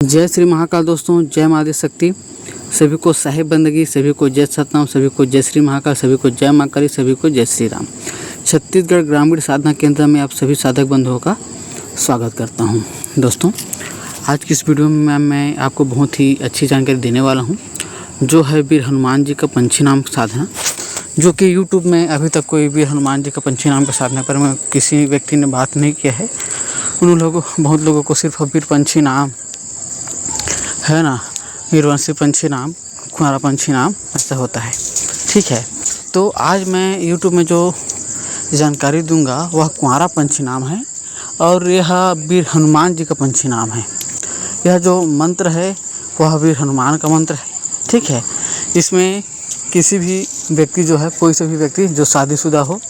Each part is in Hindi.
जय श्री महाकाल दोस्तों, जय माँ आदि शक्ति। सभी को साहिब बंदगी, सभी को जय सतनाम, सभी को जय श्री महाकाल, सभी को जय माँ काली, सभी को जय श्री राम। छत्तीसगढ़ ग्रामीण साधना केंद्र में आप सभी साधक बंधुओं का स्वागत करता हूं। दोस्तों, आज की इस वीडियो में मैं आपको बहुत ही अच्छी जानकारी देने वाला हूं, जो है वीर हनुमान जी का पंछी नाम साधना, जो कि यूट्यूब में अभी तक कोई वीर हनुमान जी का पंछी नाम का साधना पर में किसी व्यक्ति ने बात नहीं किया है। बहुत लोगों को सिर्फ वीर पंछी नाम है ना, वीरवंशी पंछी नाम, कुंवारा पंछी नाम ऐसा होता है। ठीक है, तो आज मैं यूट्यूब में जो जानकारी दूंगा वह कुंवारा पंछी नाम है और यह वीर हनुमान जी का पंछी नाम है। यह जो मंत्र है वह वीर हनुमान का मंत्र है। ठीक है, इसमें किसी भी व्यक्ति जो है, कोई से भी व्यक्ति जो शादीशुदा हो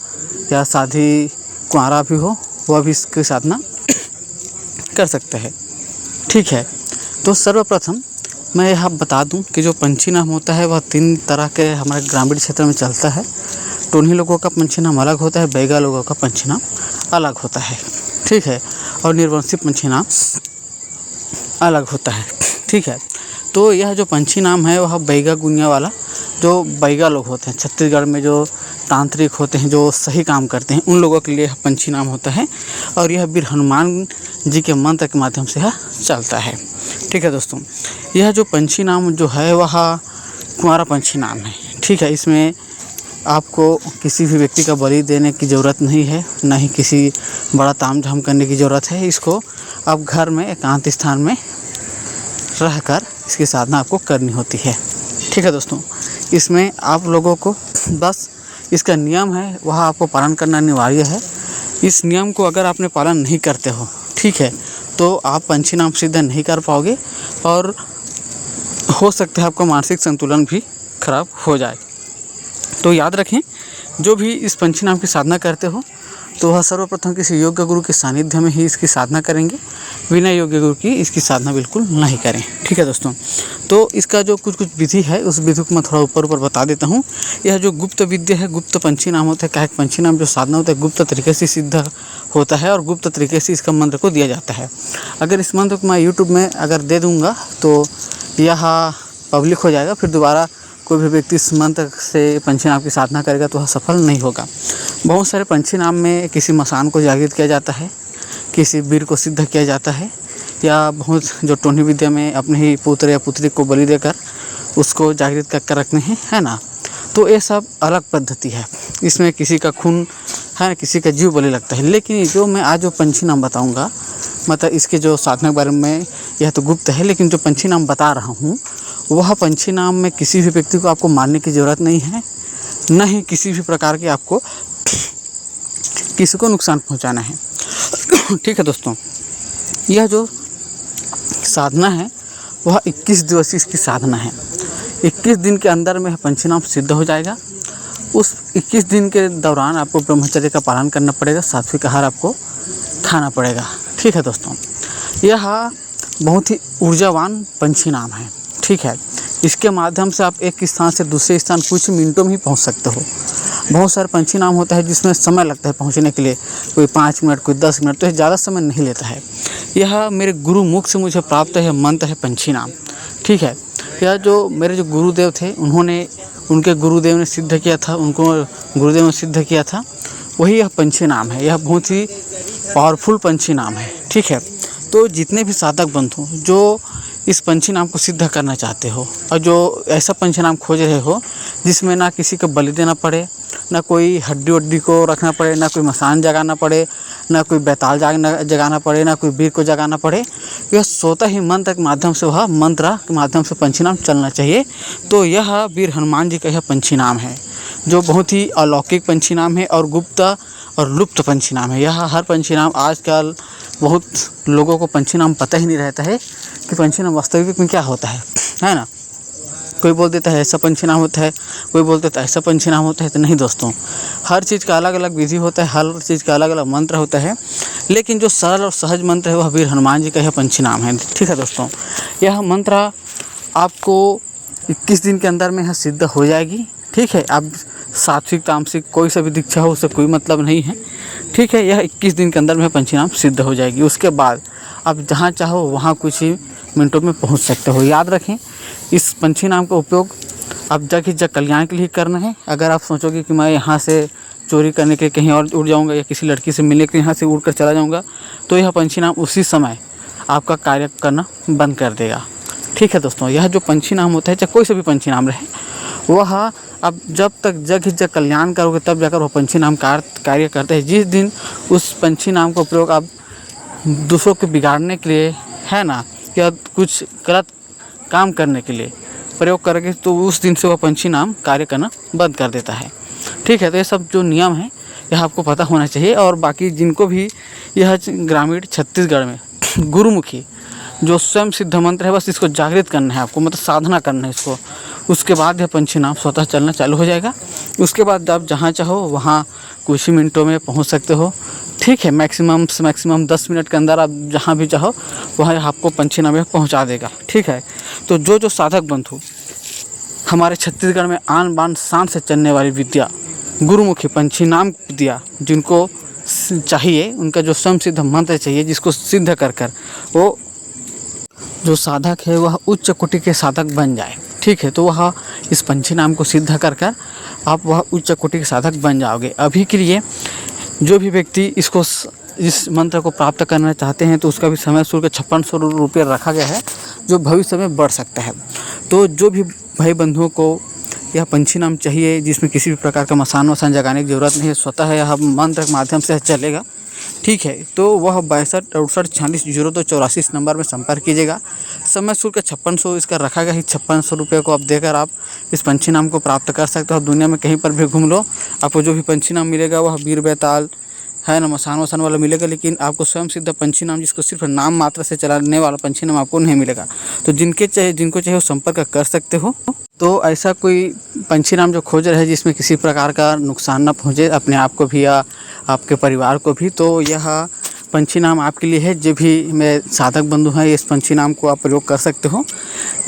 या शादी कुंवारा भी हो, वह भी इसकी साधना कर सकता है। ठीक है, तो सर्वप्रथम मैं यह बता दूं कि जो पंछी नाम होता है वह 3 तरह के हमारे ग्रामीण क्षेत्र में चलता है। टोनी लोगों का पंछी नाम अलग होता है, बैगा लोगों का पंछी नाम अलग होता है। ठीक है, और निर्वंशी पंछी नाम अलग होता है। ठीक है, तो यह जो पंछी नाम है वह बैगा गुनिया वाला, जो बैगा लोग होते हैं छत्तीसगढ़ में, जो तांत्रिक होते हैं, जो सही काम करते हैं, उन लोगों के लिए यह पंछी नाम होता है और यह वीर हनुमान जी के मंत्र के माध्यम से यह चलता है। ठीक है दोस्तों, यह जो पंछी नाम जो है वह कुंवारा पंछी नाम है। ठीक है, इसमें आपको किसी भी व्यक्ति का बलि देने की ज़रूरत नहीं है, ना ही किसी बड़ा तामझाम करने की ज़रूरत है। इसको आप घर में एकांत स्थान में रहकर इसकी साधना आपको करनी होती है। ठीक है दोस्तों, इसमें आप लोगों को बस इसका नियम है वह आपको पालन करना अनिवार्य है। इस नियम को अगर आपने पालन नहीं करते हो, ठीक है, तो आप पंछी नाम सिद्ध नहीं कर पाओगे और हो सकता है आपका मानसिक संतुलन भी खराब हो जाए। तो याद रखें, जो भी इस पंछी नाम की साधना करते हो तो वह सर्वप्रथम किसी योग्य गुरु के सानिध्य में ही इसकी साधना करेंगे। बिना योग्य गुरु की इसकी साधना बिल्कुल नहीं करें। ठीक है दोस्तों, तो इसका जो कुछ विधि है उस विधि को मैं थोड़ा ऊपर बता देता हूँ। यह जो गुप्त विद्या है, गुप्त पंछी नाम होता है, क्या पंछी नाम जो साधना होता है गुप्त तरीके से सिद्ध होता है और गुप्त तरीके से इसका मंत्र को दिया जाता है। अगर इस मंत्र को मैं यूट्यूब में अगर दे दूँगा तो यह पब्लिक हो जाएगा, फिर दोबारा कोई भी व्यक्ति इस मंत्र से पंछी नाम की साधना करेगा तो वह सफल नहीं होगा। बहुत सारे पंछी नाम में किसी मसान को जागृत किया जाता है, किसी वीर को सिद्ध किया जाता है, या बहुत जो टोनी विद्या में अपने ही पुत्र या पुत्री को बलि देकर उसको जागृत कर रखने हैं, है ना। तो ये सब अलग पद्धति है, इसमें किसी का खून है, किसी का जीव बलि लगता है। लेकिन जो मैं आज जो पंछी नाम बताऊँगा, मतलब इसके जो साधना के बारे में, यह तो गुप्त है, लेकिन जो पंछी नाम बता रहा हूँ वह पंछी नाम में किसी भी व्यक्ति को आपको मारने की ज़रूरत नहीं है, न ही किसी भी प्रकार के आपको किसी को नुकसान पहुंचाना है। ठीक है दोस्तों, यह जो साधना है वह 21 दिवसीय इसकी साधना है। 21 दिन के अंदर में पंछी नाम सिद्ध हो जाएगा। उस 21 दिन के दौरान आपको ब्रह्मचर्य का पालन करना पड़ेगा, सात्विक आहार आपको खाना पड़ेगा। ठीक है दोस्तों, यह बहुत ही ऊर्जावान पंछी नाम है। ठीक है, इसके माध्यम से आप एक स्थान से दूसरे स्थान कुछ मिनटों में ही पहुंच सकते हो। बहुत सारे पंछी नाम होता है जिसमें समय लगता है पहुंचने के लिए, कोई 5 मिनट, कोई 10 मिनट, तो ये ज़्यादा समय नहीं लेता है। यह मेरे गुरु मुख से मुझे प्राप्त है मंत्र है पंछी नाम। ठीक है, यह जो मेरे जो गुरुदेव थे उनके गुरुदेव ने सिद्ध किया था, उनको गुरुदेव ने सिद्ध किया था, वही यह पंछी नाम है। यह बहुत ही पावरफुल पंछी नाम है। ठीक है, तो जितने भी साधक बंधु जो इस पंछी नाम को सिद्ध करना चाहते हो और जो ऐसा पंछी नाम खोज रहे हो जिसमें ना किसी को बलि देना पड़े, ना कोई हड्डी वड्डी को रखना पड़े, ना कोई मसान जगाना पड़े, ना कोई बैताल जगाना पड़े, ना कोई वीर को जगाना पड़े, यह स्वतः ही मंत्र के माध्यम से, वह मंत्र के माध्यम से पंछी नाम चलना चाहिए। तो यह वीर हनुमान जी का यह पंछी नाम है, जो बहुत ही अलौकिक पंछी नाम है और गुप्त और लुप्त पंछी नाम है। यह हर पंछी नाम, आजकल बहुत लोगों को पंछी नाम पता ही नहीं रहता है कि पंछी नाम वास्तविक में क्या होता है ना। कोई बोल देता है ऐसा पंछी नाम होता है, कोई बोल देता है ऐसा पंछी नाम होता है। तो नहीं दोस्तों, हर चीज़ का अलग अलग विधि होता है, हर चीज़ का अलग अलग मंत्र होता है, लेकिन जो सरल और सहज मंत्र है वह वीर हनुमान जी का यह पंछी नाम है। ठीक है दोस्तों, यह मंत्र आपको 21 दिन के अंदर में यह सिद्ध हो जाएगी। ठीक है, आप सात्विक तामसिक कोई सा भी दीक्षा हो उससे कोई मतलब नहीं है। ठीक है, यह 21 दिन के अंदर में पंछी नाम सिद्ध हो जाएगी। उसके बाद आप जहाँ चाहो वहाँ कुछ ही मिनटों में पहुंच सकते हो। याद रखें, इस पंछी नाम का उपयोग अब जग ही जग कल्याण के लिए करना है। अगर आप सोचोगे कि मैं यहाँ से चोरी करने के कहीं और उड़ जाऊँगा या किसी लड़की से मिलने के लिए यहाँ से उड़ कर चला जाऊँगा, तो यह पंछी नाम उसी समय आपका कार्य करना बंद कर देगा। ठीक है दोस्तों, यह जो पंछी नाम होता है, चाहे कोई से भी पंछी नाम रहे, वह अब जब तक जग ही जग कल्याण करोगे तब जाकर वह पंछी नाम कार्य करते हैं। जिस दिन उस पंछी नाम का उपयोग आप दूसरों को बिगाड़ने के लिए, है ना, या कुछ गलत काम करने के लिए प्रयोग करोगे, तो उस दिन से वह पंछी नाम कार्य करना बंद कर देता है। ठीक है, तो ये सब जो नियम है यह आपको पता होना चाहिए। और बाकी जिनको भी यह ग्रामीण छत्तीसगढ़ में गुरुमुखी जो स्वयं सिद्ध मंत्र है, बस इसको जागृत करना है आपको, मतलब साधना करना है इसको। उसके बाद यह पंछी नाम स्वतः चलना चालू हो जाएगा। उसके बाद आप जहाँ चाहो वहाँ कुछ ही मिनटों में पहुँच सकते हो। ठीक है, मैक्सिमम से मैक्सिमम 10 मिनट के अंदर आप जहाँ भी चाहो वहाँ आपको पंछी नाम पहुँचा देगा। ठीक है, तो जो साधक बंधु हमारे छत्तीसगढ़ में आन बान शान से चलने वाली विद्या गुरुमुखी पंछी नाम विद्या जिनको चाहिए, उनका जो स्वयं सिद्ध मंत्र चाहिए, जिसको सिद्ध कर कर वो जो साधक है वह उच्च कोटि के साधक बन जाए। ठीक है, तो वह इस पंछी नाम को सिद्ध कर कर आप वह उच्च कोटि के साधक बन जाओगे। अभी के लिए जो भी व्यक्ति इस मंत्र को प्राप्त करना चाहते हैं, तो उसका भी समय शुल्क 5600 रुपये रखा गया है, जो भविष्य में बढ़ सकता है। तो जो भी भाई बंधुओं को यह पंछी नाम चाहिए, जिसमें किसी भी प्रकार का मसान वसान जगाने की ज़रूरत नहीं है, स्वतः यह मंत्र के माध्यम से चलेगा। ठीक है, तो वह 6268460284 इस नंबर में संपर्क कीजिएगा। समय शुल्क 5600 इसका रखा गया है। 5600 रुपये को आप देकर आप इस पंछी नाम को प्राप्त कर सकते हो। दुनिया में कहीं पर भी घूम लो, आपको जो भी पंछी नाम मिलेगा वह बीर बैताल, है ना, मसान वसान वाला मिलेगा, लेकिन आपको स्वयं सिद्ध पंछी नाम, जिसको सिर्फ नाम मात्र से चलाने वाला पंछी नाम आपको नहीं मिलेगा। तो जिनको चाहिए वो संपर्क कर सकते हो। तो ऐसा कोई पंछी नाम जो खोज रहे हैं जिसमें किसी प्रकार का नुकसान ना पहुँचे अपने आप को भी या आपके परिवार को भी, तो यह पंछी नाम आपके लिए है। जो भी मेरे साधक बंधु हैं, इस पंछी नाम को आप प्रयोग कर सकते हो।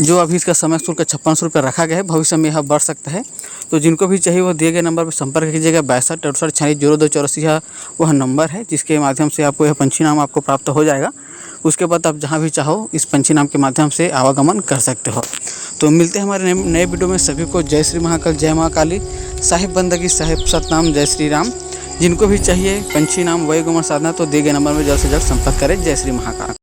जो अभी इसका समय शुल्क 5600 रुपये रखा गया है, भविष्य में यह बढ़ सकता है। तो जिनको भी चाहिए वो दिए गए नंबर पर संपर्क कीजिएगा। 6268460284 वह नंबर है जिसके माध्यम से आपको यह पंछी नाम आपको प्राप्त हो जाएगा। उसके बाद आप जहाँ भी चाहो इस पंछी नाम के माध्यम से आवागमन कर सकते हो। तो मिलते हैं हमारे नए वीडियो में। सभी को जय श्री महाकाल, जय महाकाली, साहिब बंदगी, साहिब सतनाम, जय श्री राम। जिनको भी चाहिए पंछी नाम वही गुमन साधना, तो दिए गए नंबर में जल्द से जल्द संपर्क करें। जय श्री महाकाल।